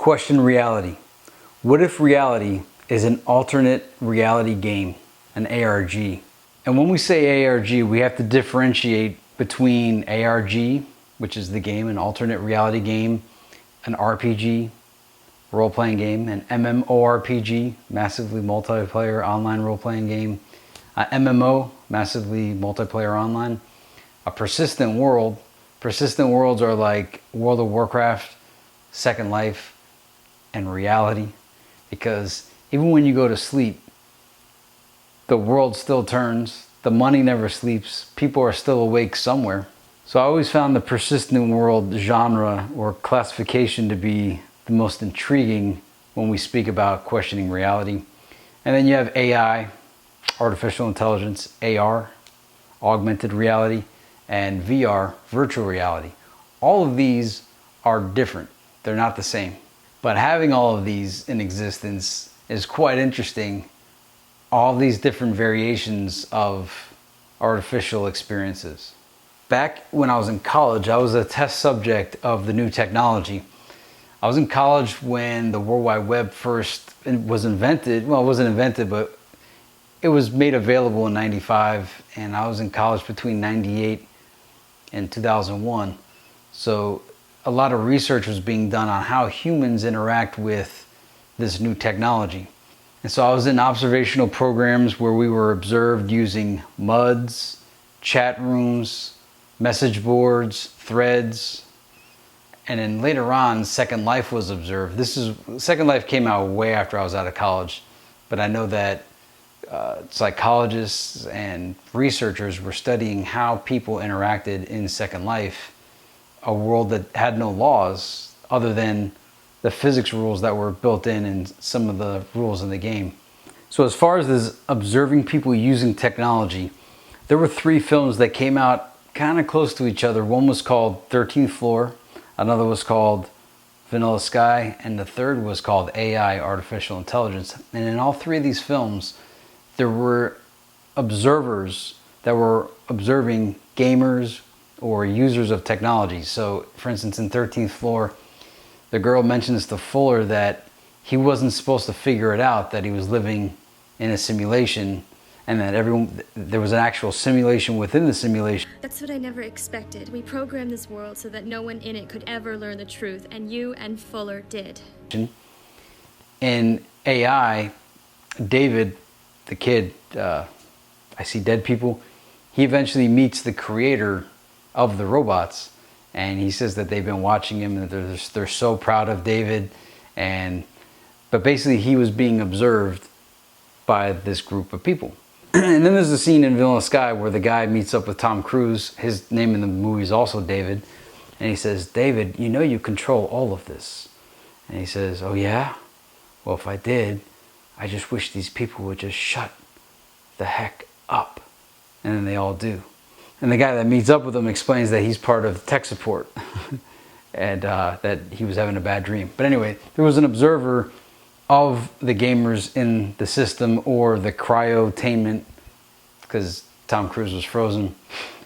Question reality. What if reality is an alternate reality game, an ARG? And when we say ARG, we have to differentiate between ARG, which is the game, an alternate reality game, an RPG, role-playing game, an MMORPG, massively multiplayer online role-playing game, MMO, massively multiplayer online, a persistent world. Persistent worlds are like World of Warcraft, Second Life, and reality, because even when you go to sleep, the world still turns, the money never sleeps, people are still awake somewhere. So I always found the persistent world genre or classification to be the most intriguing when we speak about questioning reality. And then you have AI, artificial intelligence, AR, augmented reality, and VR, virtual reality. All of these are different. They're not the same. But having all of these in existence is quite interesting. All these different variations of artificial experiences. Back when I was in college, I was a test subject of the new technology. I was in college when the World Wide Web first was invented. Well, it wasn't invented, but it was made available in '95, and I was in college between '98 and 2001. So a lot of research was being done on how humans interact with this new technology. And so I was in observational programs where we were observed using MUDs, chat rooms, message boards, threads, and then later on, Second Life was observed. Second Life came out way after I was out of college, but I know that psychologists and researchers were studying how people interacted in Second Life, a world that had no laws other than the physics rules that were built in some of the rules in the game. So as far as this observing people using technology, there were 3 films that came out kind of close to each other. One was called 13th Floor, another was called Vanilla Sky, and the third was called AI, Artificial Intelligence. And in all 3 of these films, there were observers that were observing gamers or users of technology. So for instance, in 13th Floor, the girl mentions to Fuller that he wasn't supposed to figure it out, that he was living in a simulation, and that there was an actual simulation within the simulation. That's what I never expected. We programmed this world so that no one in it could ever learn the truth, and you and Fuller did. In AI, David, the kid, I See Dead People, he eventually meets the creator of the robots, and he says that they've been watching him and that they're so proud of David, but basically he was being observed by this group of people. And then there's a scene in Vanilla Sky where the guy meets up with Tom Cruise. His name in the movie is also David, and he says, "David, you know you control all of this." And he says, "Oh yeah? Well, if I did, I just wish these people would just shut the heck up." And then they all do. And the guy that meets up with him explains that he's part of tech support and that he was having a bad dream. But anyway, there was an observer of the gamers in the system, or the cryotainment, because Tom Cruise was frozen.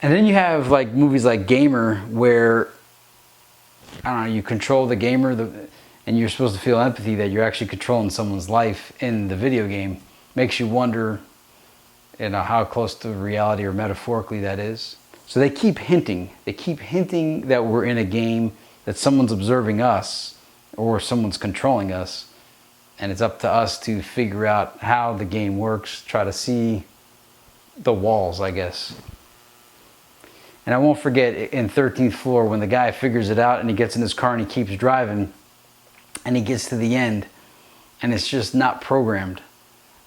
And then you have like movies like Gamer, where, I don't know, you control the gamer and you're supposed to feel empathy that you're actually controlling someone's life in the video game. Makes you wonder, how close to reality or metaphorically that is. So they keep hinting that we're in a game, that someone's observing us or someone's controlling us, and it's up to us to figure out how the game works, try to see the walls, I guess. And I won't forget in 13th Floor when the guy figures it out and he gets in his car and he keeps driving and he gets to the end and it's just not programmed.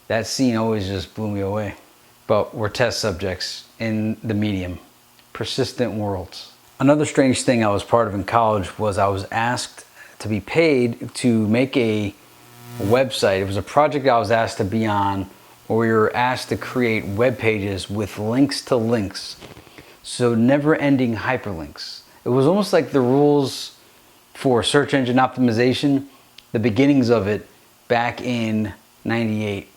That scene always just blew me away. But we're test subjects in the medium. Persistent worlds. Another strange thing I was part of in college was I was asked to be paid to make a website. It was a project I was asked to be on, where we were asked to create web pages with links to links. So never-ending hyperlinks. It was almost like the rules for search engine optimization, the beginnings of it back in '98.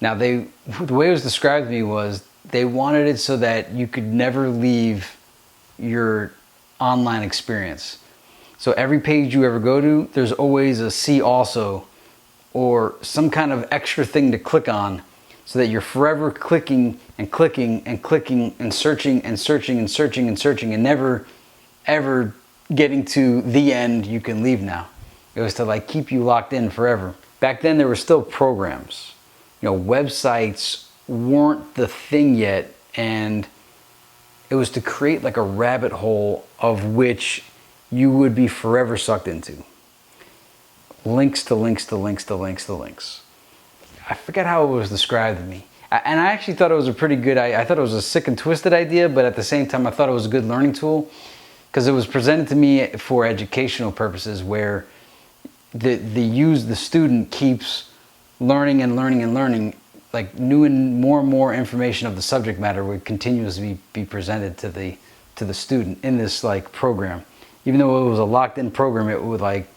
Now the way it was described to me was they wanted it so that you could never leave your online experience. So every page you ever go to, there's always a see also or some kind of extra thing to click on, so that you're forever clicking and clicking and clicking and searching and searching and searching and searching and never ever getting to the end you can leave now. It was to like keep you locked in forever. Back then there were still programs. Websites weren't the thing yet, and it was to create like a rabbit hole of which you would be forever sucked into. Links to links to links to links to links. I forget how it was described to me. And I actually thought it was a pretty good, I thought it was a sick and twisted idea, but at the same time I thought it was a good learning tool, because it was presented to me for educational purposes, where the student keeps learning and learning and learning, like new and more information of the subject matter would continuously be presented to the student in this like program. Even though it was a locked-in program, it would like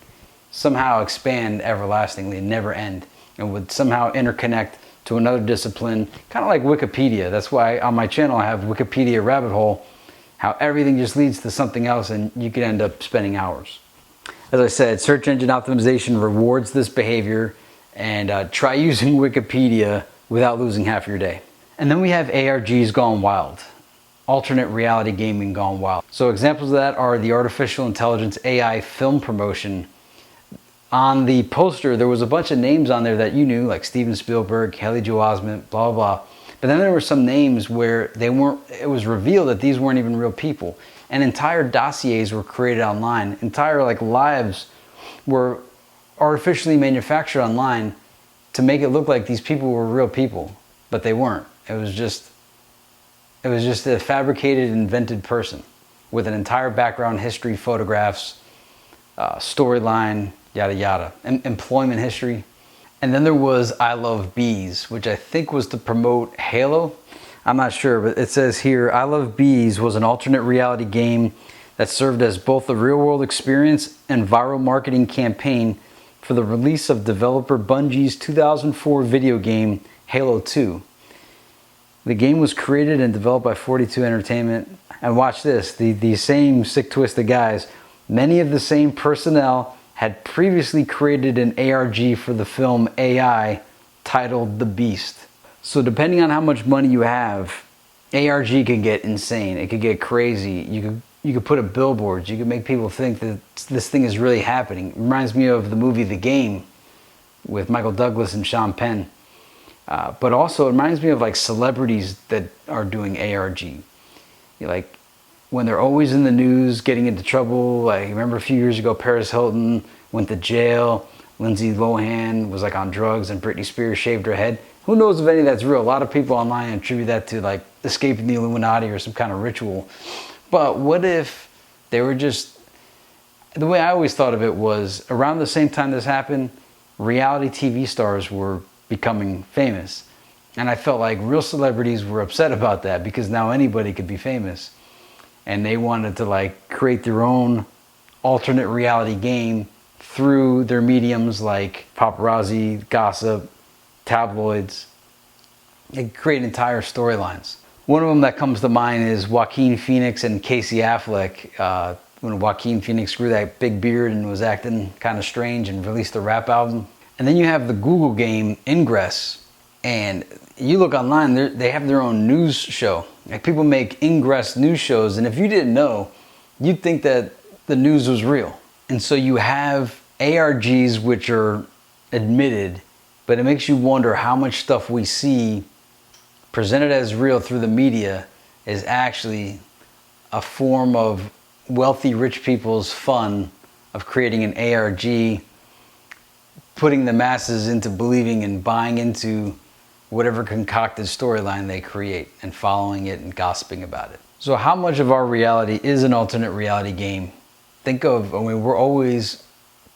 somehow expand everlastingly and never end, and would somehow interconnect to another discipline, kind of like Wikipedia. That's why on my channel I have Wikipedia Rabbit Hole, how everything just leads to something else and you could end up spending hours. As I said, search engine optimization rewards this behavior, and try using Wikipedia without losing half your day. And then we have ARGs gone wild. Alternate reality gaming gone wild. So examples of that are the artificial intelligence AI film promotion. On the poster, there was a bunch of names on there that you knew, like Steven Spielberg, Haley Joel Osment, blah, blah, blah. But then there were some names where it was revealed that these weren't even real people. And entire dossiers were created online. Entire like lives were artificially manufactured online to make it look like these people were real people, but they weren't. It was just a fabricated, invented person with an entire background, history, photographs, storyline, yada yada, employment history. And then there was I Love Bees, which I think was to promote Halo. I'm not sure, but it says here, I Love Bees was an alternate reality game that served as both a real-world experience and viral marketing campaign for the release of developer Bungie's 2004 video game, Halo 2. The game was created and developed by 42 Entertainment. And watch this, the same sick twisted guys, many of the same personnel had previously created an ARG for the film AI titled The Beast. So depending on how much money you have, ARG can get insane. It could get crazy. You could put up billboards. You could make people think that this thing is really happening. It reminds me of the movie The Game with Michael Douglas and Sean Penn. But also it reminds me of like celebrities that are doing ARG. Like when they're always in the news, getting into trouble. Like remember a few years ago, Paris Hilton went to jail. Lindsay Lohan was like on drugs, and Britney Spears shaved her head. Who knows if any of that's real? A lot of people online attribute that to like escaping the Illuminati or some kind of ritual. But what if they were just, the way I always thought of it was around the same time this happened, reality TV stars were becoming famous. And I felt like real celebrities were upset about that, because now anybody could be famous. And they wanted to like create their own alternate reality game through their mediums like paparazzi, gossip, tabloids. They create entire storylines. One of them that comes to mind is Joaquin Phoenix and Casey Affleck. When Joaquin Phoenix grew that big beard and was acting kind of strange and released a rap album. And then you have the Google game Ingress. And you look online, they have their own news show. Like people make Ingress news shows, and if you didn't know, you'd think that the news was real. And so you have ARGs which are admitted, but it makes you wonder how much stuff we see presented as real through the media is actually a form of wealthy rich people's fun of creating an ARG, putting the masses into believing and buying into whatever concocted storyline they create and following it and gossiping about it. So how much of our reality is an alternate reality game? Think of, we're always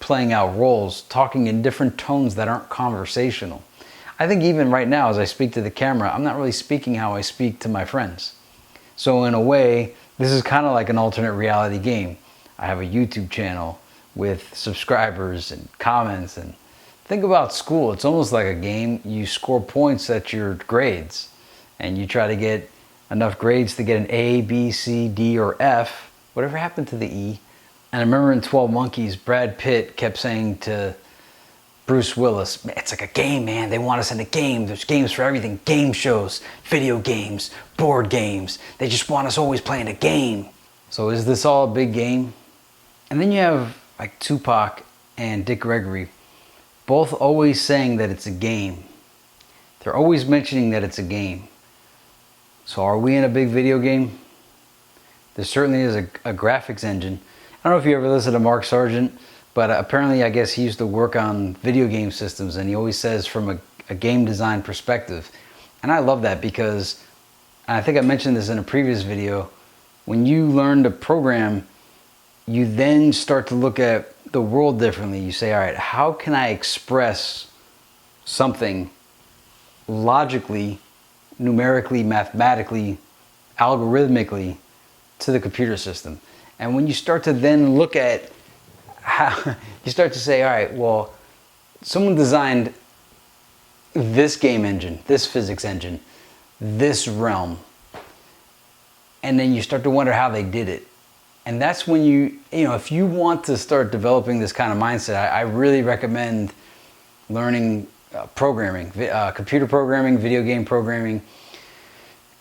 playing out roles, talking in different tones that aren't conversational. I think even right now as I speak to the camera, I'm not really speaking how I speak to my friends. So in a way, this is kind of like an alternate reality game. I have a YouTube channel with subscribers and comments, and think about school. It's almost like a game. You score points at your grades, and you try to get enough grades to get an A, B, C, D, or F. Whatever happened to the E? And I remember in 12 Monkeys, Brad Pitt kept saying to Bruce Willis, it's like a game, man. They want us in a game. There's games for everything. Game shows, video games, board games. They just want us always playing a game. So is this all a big game? And then you have like Tupac and Dick Gregory, both always saying that it's a game. They're always mentioning that it's a game. So are we in a big video game? There certainly is a graphics engine. I don't know if you ever listened to Mark Sargent, but apparently I guess he used to work on video game systems, and he always says from a game design perspective. And I love that because, and I think I mentioned this in a previous video, when you learn to program, you then start to look at the world differently. You say, all right, how can I express something logically, numerically, mathematically, algorithmically to the computer system? And when you start to then look at how, you start to say, all right, well, someone designed this game engine, this physics engine, this realm, and then you start to wonder how they did it. And that's when you know, if you want to start developing this kind of mindset, I really recommend learning programming, computer programming, video game programming.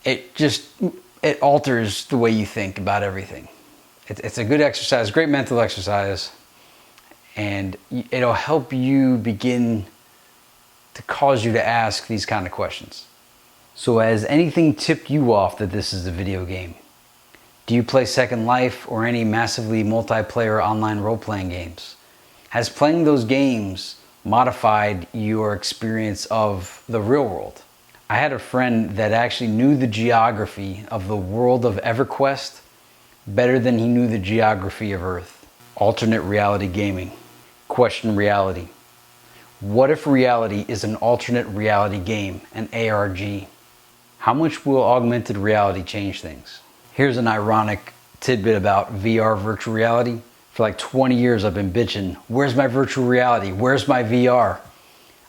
It alters the way you think about everything. It's a good exercise, great mental exercise, and it'll help you begin to cause you to ask these kind of questions. So has anything tipped you off that this is a video game? Do you play Second Life or any massively multiplayer online role-playing games? Has playing those games modified your experience of the real world? I had a friend that actually knew the geography of the world of EverQuest better than he knew the geography of Earth. Alternate reality gaming. Question reality. What if reality is an alternate reality game, an ARG? How much will augmented reality change things? Here's an ironic tidbit about VR virtual reality. For like 20 years I've been bitching, where's my virtual reality? Where's my VR?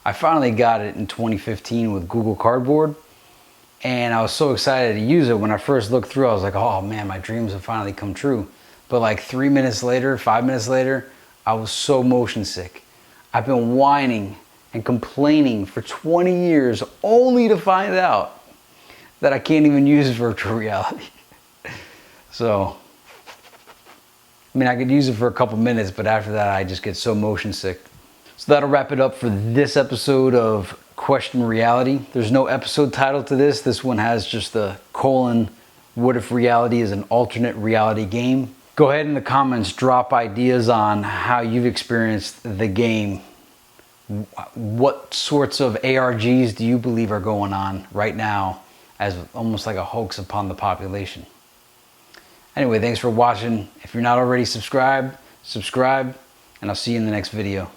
I finally got it in 2015 with Google Cardboard, and I was so excited to use it. When I first looked through, I was like, oh man, my dreams have finally come true. But like 3 minutes later, 5 minutes later, I was so motion sick. I've been whining and complaining for 20 years only to find out that I can't even use virtual reality. So, I mean, I could use it for a couple minutes, but after that, I just get so motion sick. So that'll wrap it up for this episode of Question Reality. There's no episode title to this. This one has just the colon, what if reality is an alternate reality game? Go ahead in the comments, drop ideas on how you've experienced the game. What sorts of ARGs do you believe are going on right now as almost like a hoax upon the population? Anyway, thanks for watching. If you're not already subscribed, subscribe, and I'll see you in the next video.